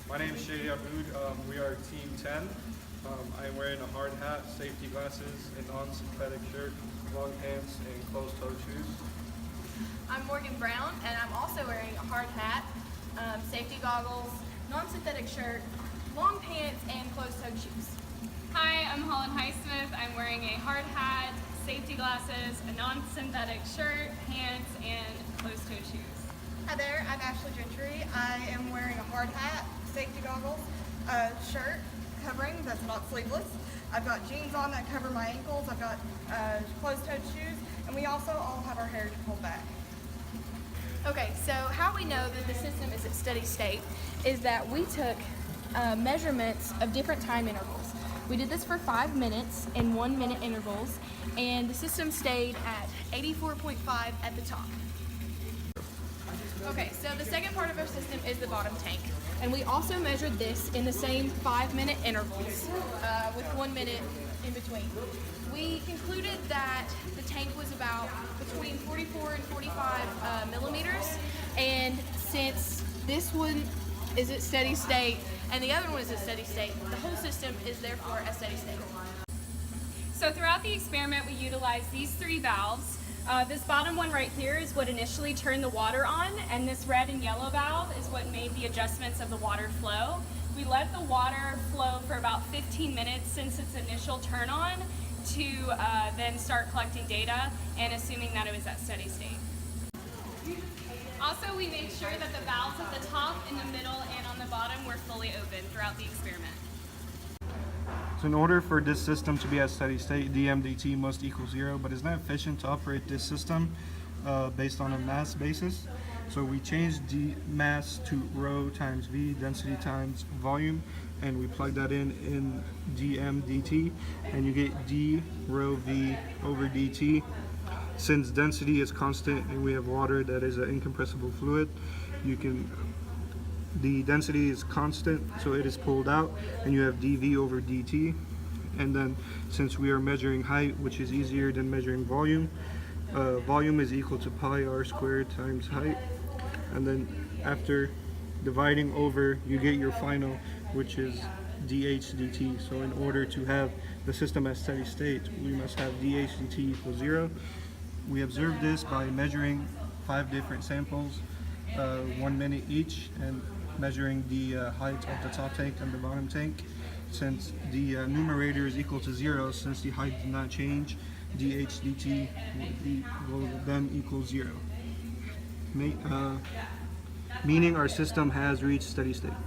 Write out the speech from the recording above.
My name is Aboud. We are Team 10. I'm wearing a hard hat, safety glasses, a non-synthetic shirt, long pants, and closed-toed shoes. I'm MBrown, and I'm also wearing a hard hat, safety goggles, non-synthetic shirt, long pants, and closed-toed shoes. Hi, I'm Hysmith. I'm wearing a hard hat, safety glasses, a non-synthetic shirt, pants, and closed-toed shoes. Hi there, I'm Gentry. I am wearing a hard hat, safety goggles, a shirt covering that's not sleeveless. I've got jeans on that cover my ankles. I've got closed-toed shoes, and we also all have our hair pulled back. Okay, so how we know that the system is at steady state is that we took measurements of different time intervals. We did this for 5 minutes in 1 minute intervals, and the system stayed at 84.5 at the top. Okay, so the second part of our system is the bottom tank, and we also measured this in the same 5 minute intervals with 1 minute in between. We concluded that the tank was about between 44 and 45 millimeters, and since this one is at steady state and the other one is at steady state, the whole system is therefore at steady state. So throughout the experiment, we utilized these 3 valves. This bottom one right here is what initially turned the water on, and this red and yellow valve is what made the adjustments of the water flow. We let the water flow for about 15 minutes since its initial turn on to then start collecting data and assuming that it was at steady state. Also, we made sure that the valves at the top, in the middle, and on the bottom were fully open throughout the experiment. So in order for this system to be at steady state, dm/dt must equal 0, but it's not efficient to operate this system based on a mass basis. So we changed d mass to rho times v, density times volume, and we plug that in dm/dt, and you get d rho v over dt. Since density is constant and we have water that is an incompressible fluid, the density is constant, so it is pulled out, and you have dv over dt. And then since we are measuring height, which is easier than measuring volume, volume is equal to pi r squared times height. And then after dividing over, you get your final, which is dh dt. So in order to have the system at steady state, we must have dh dt equals 0. We observed this by measuring 5 different samples, 1 minute each, and measuring the height of the top tank and the bottom tank. Since the numerator is equal to 0, since the height did not change, dh dt will then equal 0. Meaning our system has reached steady state.